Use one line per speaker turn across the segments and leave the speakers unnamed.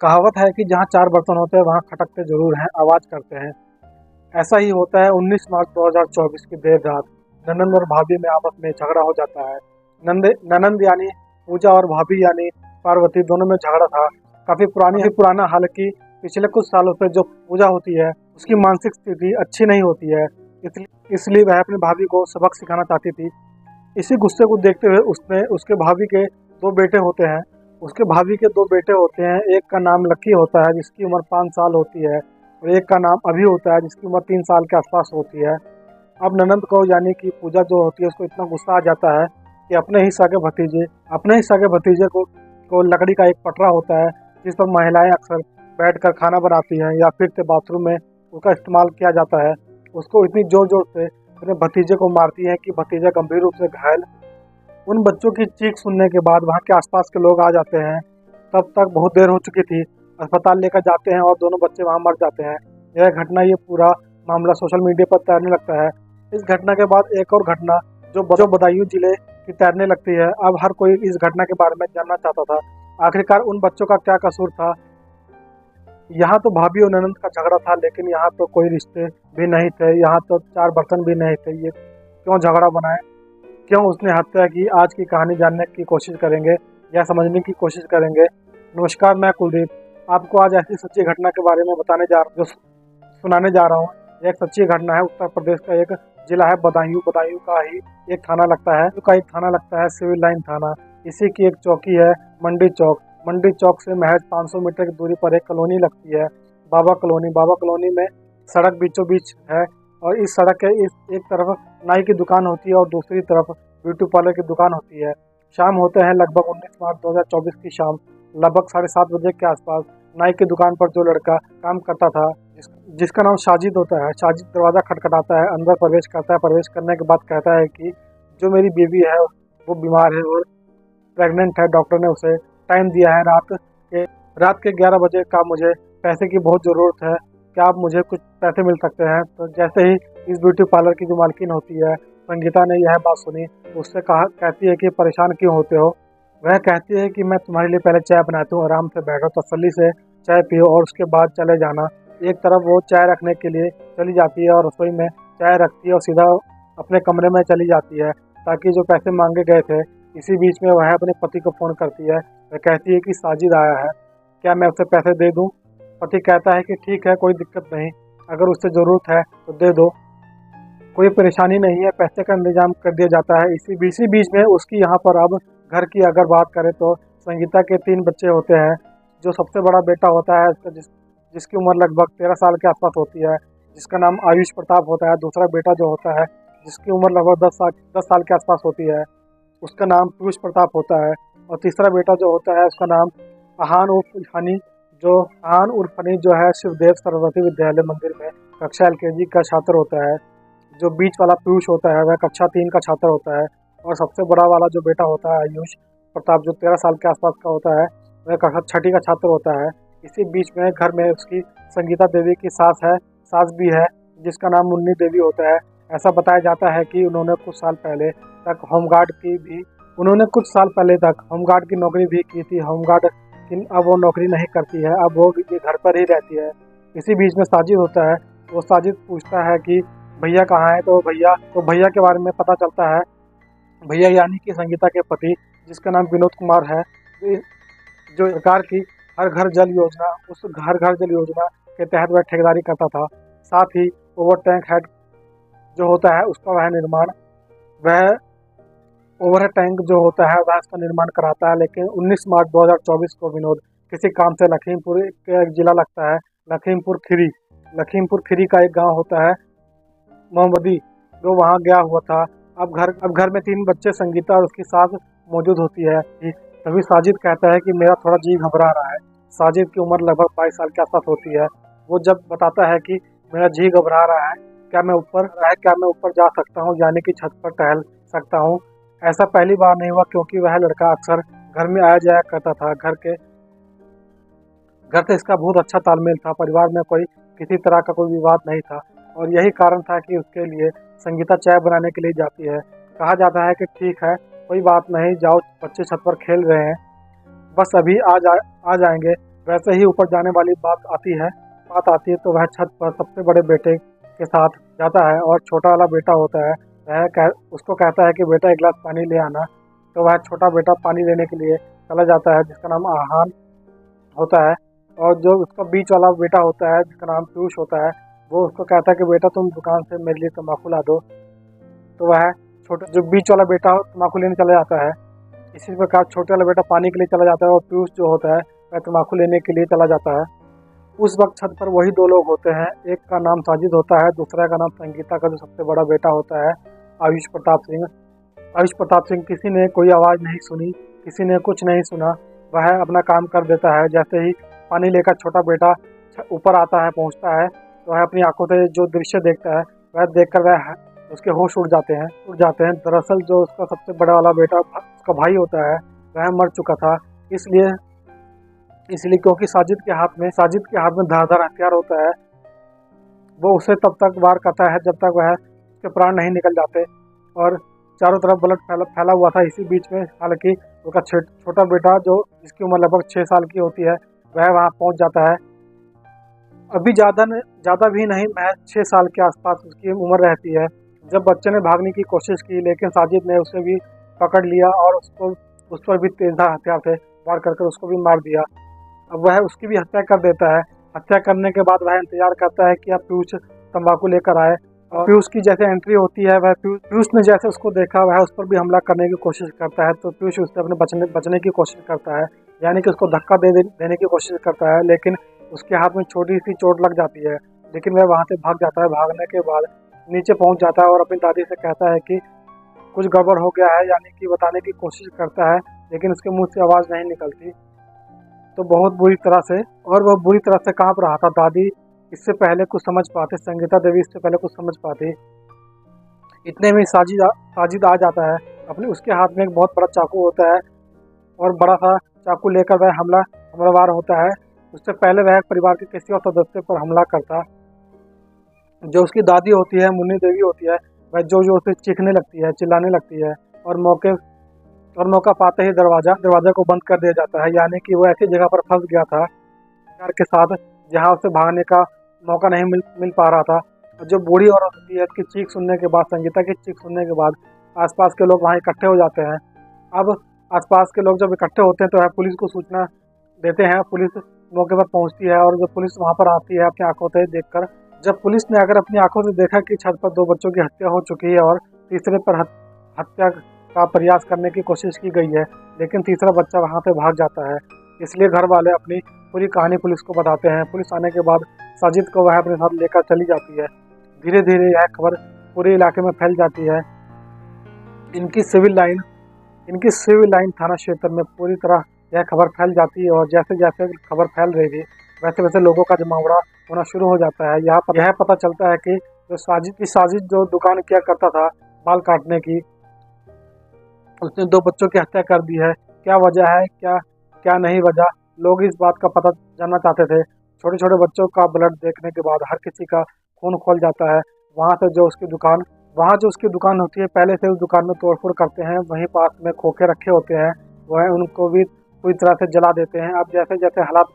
कहावत है कि जहाँ चार बर्तन होते हैं वहाँ खटकते जरूर हैं, आवाज करते हैं। ऐसा ही होता है। 19 मार्च 2024 की देर रात ननंद और भाभी में आपस में झगड़ा हो जाता है। ननंद यानी पूजा और भाभी यानी पार्वती, दोनों में झगड़ा था। काफी पुराना, हालांकि पिछले कुछ सालों से जो पूजा होती है उसकी मानसिक स्थिति अच्छी नहीं होती है। इसलिए वह अपनी भाभी को सबक सिखाना चाहती थी। इसी गुस्से को देखते हुए उसने उसके भाभी के दो बेटे होते हैं। उसके भाभी के दो बेटे होते हैं। एक का नाम लकी होता है जिसकी उम्र 5 साल होती है, और एक का नाम अभी होता है जिसकी उम्र 3 साल के आसपास होती है। अब ननंद को यानी कि पूजा जो होती है उसको इतना गुस्सा आ जाता है कि अपने ही सगे भतीजे को लकड़ी का एक पटरा होता है जिस पर महिलाएं अक्सर बैठकर खाना बनाती हैं या फिर से बाथरूम में उसका इस्तेमाल किया जाता है, उसको इतनी जोर जोर से अपने भतीजे को मारती है कि भतीजा गंभीर रूप से घायल। उन बच्चों की चीख सुनने के बाद वहाँ के आसपास के लोग आ जाते हैं। तब तक बहुत देर हो चुकी थी। अस्पताल लेकर जाते हैं और दोनों बच्चे वहाँ मर जाते हैं। ये पूरा मामला सोशल मीडिया पर तैरने लगता है। इस घटना के बाद एक और घटना जो बदायूं जिले की तैरने लगती है। अब हर कोई इस घटना के बारे में जानना चाहता था। आखिरकार उन बच्चों का क्या कसूर था? यहाँ तो भाभी और ननंद का झगड़ा था, लेकिन यहाँ तो कोई रिश्ते भी नहीं थे, यहाँ तो चार बर्तन भी नहीं थे। ये क्यों झगड़ा बनाए, क्यों उसने हत्या की? आज की कहानी जानने की कोशिश करेंगे या समझने की कोशिश करेंगे। नमस्कार, मैं कुलदीप आपको आज ऐसी सच्ची घटना के बारे में सुनाने जा रहा हूँ। यह एक सच्ची घटना है। उत्तर प्रदेश का एक जिला है बदायूं। बदायूं का ही एक थाना लगता है सिविल लाइन थाना। इसी की एक चौकी है मंडी चौक। मंडी चौक से महज 500 मीटर की दूरी पर एक कॉलोनी लगती है, बाबा कॉलोनी। बाबा कॉलोनी में सड़क बीचों बीच है, और इस सड़क के इस एक तरफ नाई की दुकान होती है और दूसरी तरफ ब्यूटी पार्लर की दुकान होती है। शाम होते हैं लगभग 19 मार्च 2024 की शाम, लगभग 7:30 बजे के आसपास नाई की दुकान पर जो लड़का काम करता था, जिसका नाम साजिद होता है, साजिद दरवाज़ा खटखटाता है, अंदर प्रवेश करता है। प्रवेश करने के बाद कहता है कि जो मेरी बीवी है वो बीमार है और प्रेग्नेंट है। डॉक्टर ने उसे टाइम दिया है रात के 11 बजे का। मुझे पैसे की बहुत ज़रूरत है, क्या आप मुझे कुछ पैसे मिल सकते हैं? तो जैसे ही इस ब्यूटी पार्लर की जो मालकिन होती है संगीता ने यह बात सुनी, उससे कहती है कि परेशान क्यों होते हो? वह कहती है कि मैं तुम्हारे लिए पहले चाय बनाती हूँ, आराम से बैठो, तसल्ली से चाय पियो और उसके बाद चले जाना। एक तरफ वो चाय रखने के लिए चली जाती है और रसोई में चाय रखती है और सीधा अपने कमरे में चली जाती है ताकि जो पैसे मांगे गए थे। इसी बीच में वह अपने पति को फ़ोन करती है। वह कहती है कि साजिद आया है, क्या मैं उसे पैसे दे दूँ? पति कहता है कि ठीक है, कोई दिक्कत नहीं, अगर उससे ज़रूरत है तो दे दो, कोई परेशानी नहीं है, पैसे का इंतजाम कर दिया जाता है। इसी बीच में उसकी यहाँ पर अब घर की अगर बात करें तो संगीता के 3 बच्चे होते हैं। जो सबसे बड़ा बेटा होता है जिसकी उम्र लगभग 13 साल के आसपास होती है, जिसका नाम आयुष प्रताप होता है। दूसरा बेटा जो होता है जिसकी उम्र लगभग 10 साल के आसपास होती है, उसका नाम पीयूष प्रताप होता है। और तीसरा बेटा जो होता है उसका नाम आहान उर्फ हनी जो है शिवदेव सरस्वती विद्यालय मंदिर में कक्षा LKG का छात्र होता है। जो बीच वाला पीयूष होता है वह कक्षा 3 का छात्र होता है। और सबसे बड़ा वाला जो बेटा होता है आयुष प्रताप, जो 13 साल के आसपास का होता है, वह कक्षा 6 का छात्र होता है। इसी बीच में घर में उसकी संगीता देवी की सास भी है, जिसका नाम मुन्नी देवी होता है। ऐसा बताया जाता है कि उन्होंने कुछ साल पहले तक होमगार्ड की नौकरी भी की थी। होमगार्ड की अब वो नौकरी नहीं करती है, अब वो ये घर पर ही रहती है। इसी बीच में साजिद होता है। वो साजिद पूछता है कि भैया कहाँ है? तो भैया के बारे में पता चलता है। भैया यानी कि संगीता के पति, जिसका नाम विनोद कुमार है, जो सरकार की हर घर जल योजना उस घर घर जल योजना के तहत वह ठेकेदारी करता था। साथ ही ओवर टैंक हेड जो होता है उसका वह ओवर टैंक जो होता है वह उसका निर्माण कराता है। लेकिन 19 मार्च 2024 को विनोद किसी काम से लखीमपुर के एक जिला लगता है लखीमपुर खीरी का एक गांव होता है मोहम्मदी, जो वहां गया हुआ था। अब घर में 3 बच्चे, संगीता और उसकी सास मौजूद होती है। तभी साजिद कहता है कि मेरा थोड़ा जी घबरा रहा है। साजिद की उम्र लगभग 22 साल के आसपास होती है। वो जब बताता है कि मेरा जी घबरा रहा है, क्या मैं ऊपर जा सकता हूँ, यानी कि छत पर टहल सकता हूँ? ऐसा पहली बार नहीं हुआ, क्योंकि वह लड़का अक्सर घर में आया जाया करता था। घर से इसका बहुत अच्छा तालमेल था। परिवार में किसी तरह का कोई विवाद नहीं था, और यही कारण था कि उसके लिए संगीता चाय बनाने के लिए जाती है। कहा जाता है कि ठीक है, कोई बात नहीं, जाओ, बच्चे छत पर खेल रहे हैं, बस अभी आ जाएंगे। वैसे ही ऊपर जाने वाली बात आती है तो वह छत पर सबसे बड़े बेटे के साथ जाता है और छोटा वाला बेटा होता है उसको कहता है कि बेटा एक गिलास पानी ले आना। तो वह छोटा बेटा पानी लेने के लिए चला जाता है जिसका नाम आहान होता है। और जो उसका बीच वाला बेटा होता है जिसका नाम पीयूष होता है वो उसको कहता है कि बेटा तुम दुकान से मेरे लिए तम्बाकू ला दो। तो वह छोटा जो बीच वाला बेटा हो तम्बाकू लेने चला जाता है। इसी प्रकार छोटे वाला बेटा पानी के लिए चला जाता है और पीयूष जो होता है वह तम्बाकू लेने के लिए चला जाता है। उस वक्त छत पर वही दो लोग होते हैं, एक का नाम साजिद होता है, दूसरा का नाम संगीता का जो सबसे बड़ा बेटा होता है आयुष प्रताप सिंह। आयुष प्रताप सिंह किसी ने कोई आवाज़ नहीं सुनी, किसी ने कुछ नहीं सुना, वह अपना काम कर देता है। जैसे ही पानी लेकर छोटा बेटा ऊपर आता है पहुंचता है तो वह अपनी आंखों से जो दृश्य देखता है वह देखकर वह उसके होश उड़ जाते हैं। दरअसल जो उसका सबसे बड़ा वाला बेटा उसका भाई होता है वह मर चुका था, इसलिए क्योंकि साजिद के हाथ में धारदार हथियार होता है। वो उसे तब तक वार करता है जब तक वह उसके प्राण नहीं निकल जाते और चारों तरफ ब्लड फैला हुआ था। इसी बीच में हालांकि उसका छोटा बेटा जो जिसकी उम्र लगभग 6 साल की होती है वह वहां पहुंच जाता है। अभी ज़्यादा भी नहीं, महज 6 साल के आसपास उसकी उम्र रहती है जब बच्चे ने भागने की कोशिश की, लेकिन साजिद ने उसे भी पकड़ लिया और उस पर भी तेजधार हथियार से वार कर उसको भी मार दिया। अब वह उसकी भी हत्या कर देता है। हत्या करने के बाद वह इंतजार करता है कि अब पीयूष तंबाकू लेकर आए और पीयूष की जैसे एंट्री होती है वह पीयूष ने जैसे उसको देखा वह उस पर भी हमला करने की कोशिश करता है। तो पीयूष उससे अपने बचने की कोशिश करता है, यानी कि उसको धक्का देने की कोशिश करता है, लेकिन उसके हाथ में छोटी सी चोट लग जाती है। लेकिन वह वहाँ से भाग जाता है। भागने के बाद नीचे पहुँच जाता है और अपनी दादी से कहता है कि कुछ गड़बड़ हो गया है, यानी कि बताने की कोशिश करता है, लेकिन उसके मुंह से आवाज़ नहीं निकलती। तो बहुत बुरी तरह से कांप रहा था। दादी इससे पहले कुछ समझ पाते, संगीता देवी इससे पहले कुछ समझ पाती। इतने में साजिद आ जाता है। उसके हाथ में एक बहुत बड़ा चाकू होता है और बड़ा सा चाकू लेकर वह हमलावर होता है। उससे पहले वह परिवार के किसी और सदस्य पर हमला करता। जो उसकी दादी होती है, मुन्नी देवी होती है, वह जो उसे चीखने लगती है, चिल्लाने लगती है और मौका पाते ही दरवाजा को बंद कर दिया जाता है, यानी कि वो ऐसी जगह पर फंस गया था घर के साथ जहां उसे भागने का मौका नहीं मिल पा रहा था। जो बूढ़ी औरत होती है उसकी चीख सुनने के बाद, संगीता की चीख सुनने के बाद आसपास के लोग वहाँ इकट्ठे हो जाते हैं। अब आसपास के लोग जब इकट्ठे होते हैं तो वह पुलिस को सूचना देते हैं। पुलिस मौके पर पहुंचती है और जब पुलिस वहाँ पर आती है अपनी आंखों से देखकर, जब पुलिस ने अगर अपनी आंखों से देखा कि छत पर 2 बच्चों की हत्या हो चुकी है और तीसरे पर हत्या का प्रयास करने की कोशिश की गई है, लेकिन तीसरा बच्चा वहाँ पे भाग जाता है, इसलिए घर वाले अपनी पूरी कहानी पुलिस को बताते हैं। पुलिस आने के बाद साजिद को वह अपने साथ लेकर चली जाती है। धीरे धीरे यह खबर पूरे इलाके में फैल जाती है। इनकी सिविल लाइन थाना क्षेत्र में पूरी तरह यह खबर फैल जाती है और जैसे जैसे खबर फैल रही थी वैसे वैसे लोगों का जमावड़ा होना शुरू हो जाता है। यह पता चलता है कि साजिद जो दुकान किया करता था बाल काटने की, उसने 2 बच्चों की हत्या कर दी है। क्या वजह है, क्या नहीं वजह, लोग इस बात का पता जानना चाहते थे। छोटे छोटे बच्चों का ब्लड देखने के बाद हर किसी का खून खोल जाता है। वहाँ जो उसकी दुकान होती है, पहले से उस दुकान में तोड़फोड़ करते हैं। वहीं पास में खोखे रखे होते हैं, वह उनको भी पूरी तरह से जला देते हैं। अब जैसे जैसे हालात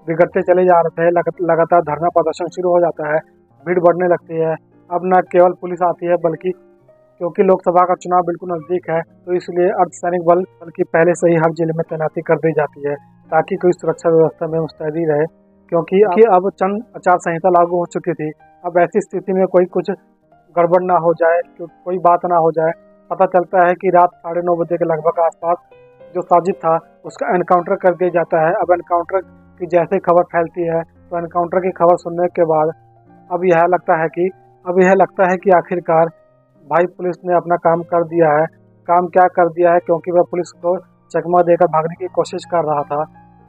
बिगड़ते चले जा रहे थे, लगातार धरना प्रदर्शन शुरू हो जाता है, भीड़ बढ़ने लगती है। अब न केवल पुलिस आती है बल्कि क्योंकि लोकसभा का चुनाव बिल्कुल नज़दीक है तो इसलिए अर्धसैनिक बल की पहले से ही हर जिले में तैनाती कर दी जाती है ताकि कोई सुरक्षा व्यवस्था में मुस्तैदी रहे, क्योंकि अब चंद आचार संहिता लागू हो चुकी थी। अब ऐसी स्थिति में कोई कुछ गड़बड़ ना हो जाए, कोई बात ना हो जाए। पता चलता है कि रात 9:30 बजे के लगभग आसपास जो साजिद था उसका एनकाउंटर कर दिया जाता है। अब एनकाउंटर की जैसे खबर फैलती है तो एनकाउंटर की खबर सुनने के बाद अब यह लगता है कि आखिरकार भाई पुलिस ने अपना काम कर दिया है। काम क्या कर दिया है, क्योंकि वह पुलिस को चकमा देकर भागने की कोशिश कर रहा था।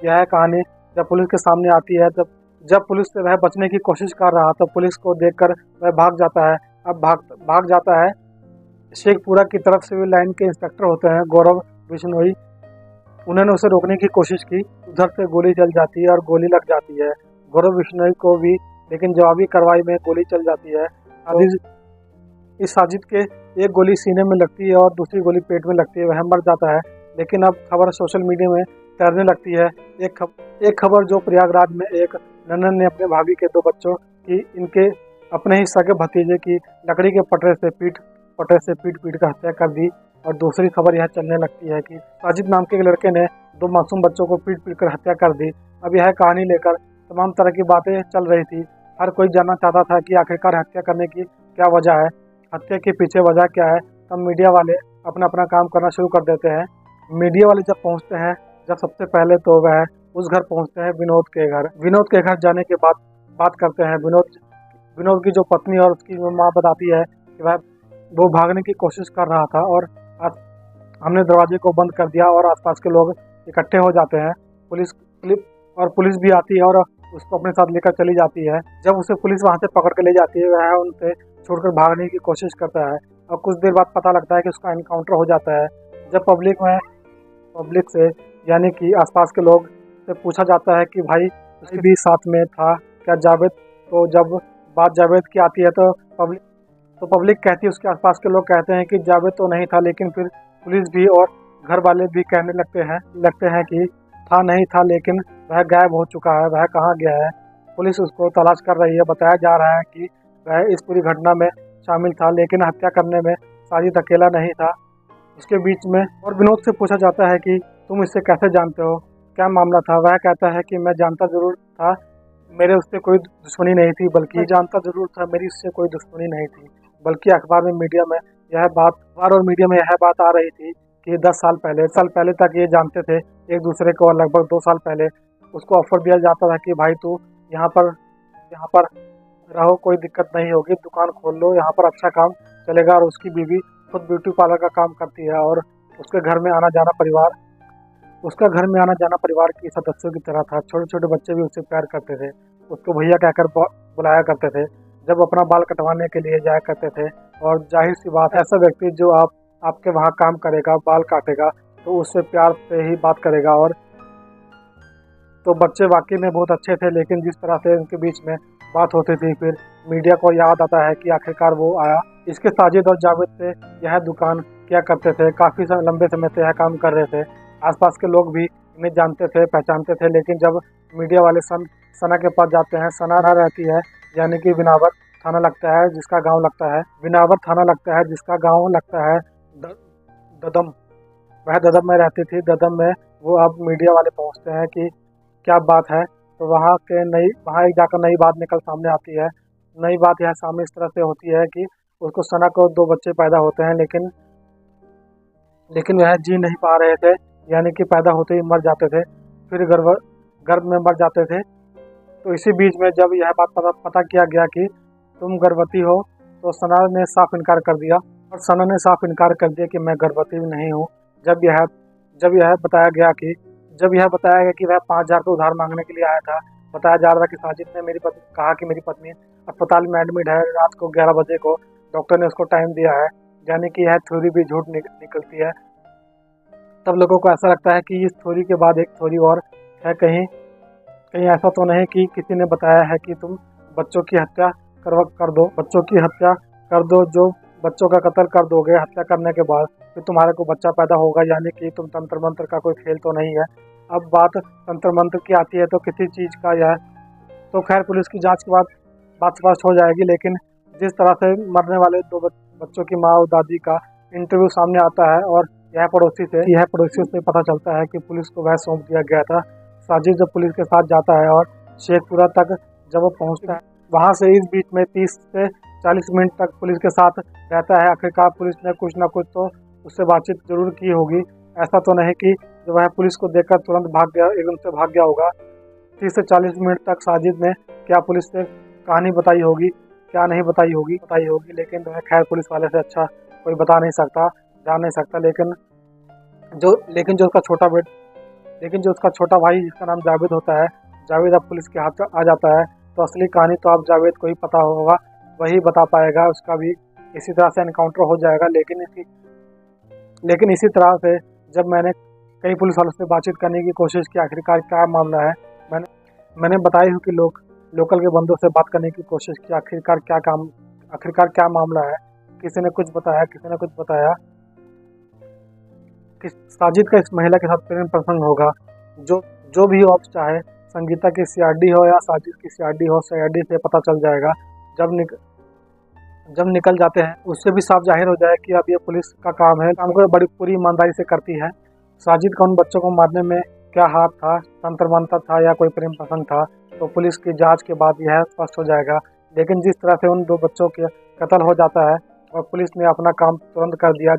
यह कहानी जब पुलिस के सामने आती है, जब पुलिस से वह बचने की कोशिश कर रहा तो पुलिस को देखकर वह भाग जाता है। अब भाग जाता है। शेखपुरा की तरफ सिविल लाइन के इंस्पेक्टर होते हैं गौरव बिश्नोई, उन्होंने उसे रोकने की कोशिश की। उधर से गोली चल जाती है और गोली लग जाती है गौरव बिश्नोई को भी, लेकिन जवाबी कार्रवाई में गोली चल जाती है। इस साजिद के एक गोली सीने में लगती है और दूसरी गोली पेट में लगती है, वह मर जाता है। लेकिन अब खबर सोशल मीडिया में तैरने लगती है। एक खबर जो प्रयागराज में एक ननन ने अपने भाभी के 2 बच्चों की इनके अपने ही सगे भतीजे की लकड़ी के पटरे से पीट कर हत्या कर दी। और दूसरी खबर यह चलने लगती है कि साजिद नाम के एक लड़के ने 2 मासूम बच्चों को पीट कर हत्या कर दी। अब यह कहानी लेकर तमाम तरह की बातें चल रही थी। हर कोई जानना चाहता था कि आखिरकार हत्या करने की क्या वजह है, हत्या के पीछे वजह क्या है। तब मीडिया वाले अपना अपना काम करना शुरू कर देते हैं। मीडिया वाले जब पहुंचते हैं, जब सबसे पहले तो वह उस घर पहुंचते हैं विनोद के घर। विनोद के घर जाने के बाद बात करते हैं। विनोद की जो पत्नी और उसकी माँ बताती है कि वो भागने की कोशिश कर रहा था और हमने दरवाजे को बंद कर दिया और आसपास के लोग इकट्ठे हो जाते हैं। पुलिस भी आती है और उसको अपने साथ लेकर चली जाती है। जब उसे पुलिस वहां से पकड़ के ले जाती है, वह उनसे छोड़कर भागने की कोशिश करता है और कुछ देर बाद पता लगता है कि उसका एनकाउंटर हो जाता है। जब पब्लिक से यानी कि आसपास के लोग से पूछा जाता है कि भाई उसके भी साथ में था क्या जावेद, तो जब बात जावेद की आती है तो पब्लिक कहती है, उसके आसपास के लोग कहते हैं कि जावेद तो नहीं था, लेकिन फिर पुलिस भी और घर वाले भी कहने लगते हैं कि था नहीं था, लेकिन वह गायब हो चुका है, वह कहाँ गया है। पुलिस उसको तलाश कर रही है। बताया जा रहा है कि वह इस पूरी घटना में शामिल था, लेकिन हत्या करने में साजिद अकेला नहीं था। उसके बीच में और विनोद से पूछा जाता है कि तुम इससे कैसे जानते हो, क्या मामला था। वह कहता है कि मैं जानता जरूर था, मेरे उससे कोई दुश्मनी नहीं थी, बल्कि जानता जरूर था मेरी उससे कोई दुश्मनी नहीं थी, बल्कि अखबार और मीडिया में यह बात आ रही थी कि 10 साल पहले तक ये जानते थे एक दूसरे को। और लगभग 2 साल पहले उसको ऑफर दिया जाता था कि भाई तू यहाँ पर रहो, कोई दिक्कत नहीं होगी, दुकान खोल लो, यहाँ पर अच्छा काम चलेगा। और उसकी बीवी खुद ब्यूटी पार्लर का काम करती है और उसका घर में आना जाना परिवार के सदस्यों की तरह था। छोटे छोटे बच्चे भी उससे प्यार करते थे, उसको भैया कहकर बुलाया करते थे जब अपना बाल कटवाने के लिए जाया करते थे। और जाहिर सी बात है, ऐसा व्यक्ति जो आपके वहाँ काम करेगा, बाल काटेगा, तो उससे प्यार से ही बात करेगा। और तो बच्चे वाकई में बहुत अच्छे थे, लेकिन जिस तरह से उनके बीच में बात होती थी, फिर मीडिया को याद आता है कि आखिरकार वो आया। इसके साजिद और जावेद से यह दुकान किया करते थे, काफ़ी लंबे समय से यह काम कर रहे थे। आसपास के लोग भी इन्हें जानते थे, पहचानते थे। लेकिन जब मीडिया वाले सना के पास जाते हैं, सना रहती है यानी कि बिनावर थाना लगता है जिसका गांव लगता है ददम। वह ददम में रहती थी। ददम में वो अब मीडिया वाले पहुंचते हैं कि क्या बात है, तो वहाँ एक जाकर नई बात निकल सामने आती है। नई बात यह सामने इस तरह से होती है कि उसको सना को 2 बच्चे पैदा होते हैं, लेकिन वह जी नहीं पा रहे थे, यानी कि पैदा होते ही मर जाते थे, फिर गर्भ में मर जाते थे। तो इसी बीच में जब यह बात पता किया गया कि तुम गर्भवती हो, तो सना ने साफ इनकार कर दिया कि मैं गर्भवती नहीं हूँ। जब यह बताया गया कि वह 5,000 रुपये उधार मांगने के लिए आया था। बताया जा रहा था कि साजिद ने कहा कि मेरी पत्नी अस्पताल में एडमिट है, रात को 11 बजे को डॉक्टर ने उसको टाइम दिया है, यानी कि यह थ्योरी भी झूठ निकलती है। तब लोगों को ऐसा लगता है कि इस थ्योरी के बाद एक थ्योरी और है, कहीं ऐसा तो नहीं कि किसी ने बताया है कि तुम बच्चों की हत्या कर दो, जो बच्चों का कत्ल कर दोगे हत्या करने के बाद, फिर तुम्हारे को बच्चा पैदा होगा, यानी कि तुम तंत्र मंत्र का कोई खेल तो नहीं है। अब बात तंत्र मंत्र की आती है तो किसी चीज़ का यह तो खैर पुलिस की जांच के बाद बात स्पष्ट हो जाएगी। लेकिन जिस तरह से मरने वाले 2 बच्चों की माँ और दादी का इंटरव्यू सामने आता है और यह पड़ोसी से पता चलता है कि पुलिस को वह सौंप दिया गया था। साजिद जब पुलिस के साथ जाता है और शेखपुरा तक जब वो पहुंचता है, वहां से इस बीच में 30 से 40 मिनट तक पुलिस के साथ रहता है। आखिरकार पुलिस ने कुछ ना कुछ तो उससे बातचीत जरूर की होगी। ऐसा तो नहीं कि जब वह पुलिस को देखकर तुरंत एकदम से भाग गया होगा। 30 से 40 मिनट तक साजिद ने क्या पुलिस से कहानी बताई होगी, क्या नहीं बताई होगी, लेकिन वह खैर पुलिस वाले से अच्छा कोई बता नहीं सकता, जान नहीं सकता। लेकिन जो उसका छोटा भाई जिसका नाम जावेद होता है, जावेद अब पुलिस के हाथ आ जाता है। तो असली कहानी तो अब जावेद को ही पता होगा, वही बता पाएगा। उसका भी इसी तरह से एनकाउंटर हो जाएगा। लेकिन इसी तरह से जब मैंने कई पुलिस वालों से बातचीत करने की कोशिश की, आखिरकार क्या मामला है, मैंने बताई हूँ कि लोकल के बंदों से बात करने की कोशिश की, आखिरकार क्या मामला है। किसी ने कुछ बताया कि साजिद का इस महिला के साथ प्रेम प्रसंग होगा। जो जो भी हो, अब चाहे संगीता की सीआरडी हो या साजिद की सीआरडी हो, सीआरडी से पता चल जाएगा। जब निकल जाते हैं उससे भी साफ जाहिर हो जाए कि अब ये पुलिस का काम है, काम को बड़ी पूरी ईमानदारी से करती है। साजिद का उन बच्चों को मारने में क्या हाथ था, तंत्र मंत्र था या कोई प्रेम प्रसंग था, तो पुलिस की जांच के बाद यह स्पष्ट हो जाएगा। लेकिन जिस तरह से उन 2 बच्चों के कत्ल हो जाता है और पुलिस ने अपना काम तुरंत कर दिया,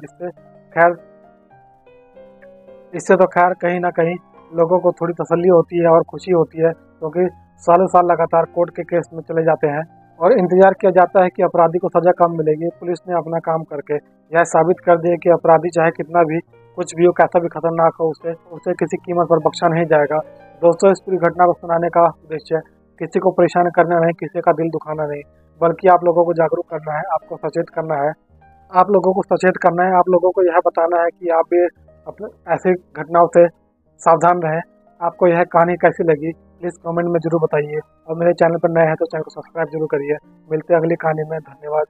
इससे तो खैर कहीं ना कहीं लोगों को थोड़ी तसल्ली होती है और खुशी होती है, क्योंकि सालों साल लगातार कोर्ट के केस में चले जाते हैं और इंतजार किया जाता है कि अपराधी को सजा कब मिलेगी। पुलिस ने अपना काम करके यह साबित कर दिया कि अपराधी चाहे कितना भी कुछ भी हो, कैसा भी खतरनाक हो, उसे उसे किसी कीमत पर बख्शा नहीं जाएगा। दोस्तों, इस पूरी घटना को सुनाने का उद्देश्य किसी को परेशान करना नहीं, किसी का दिल दुखाना नहीं, बल्कि आप लोगों को जागरूक करना है, आपको सचेत करना है। आप लोगों को सचेत करना है, आप लोगों को यह बताना है कि आप भी अपने ऐसी घटनाओं से सावधान रहें। आपको यह कहानी कैसी लगी प्लीज़ कमेंट में ज़रूर बताइए और मेरे चैनल पर नए हैं तो चैनल को सब्सक्राइब जरूर करिए। मिलते हैं अगली कहानी में। धन्यवाद।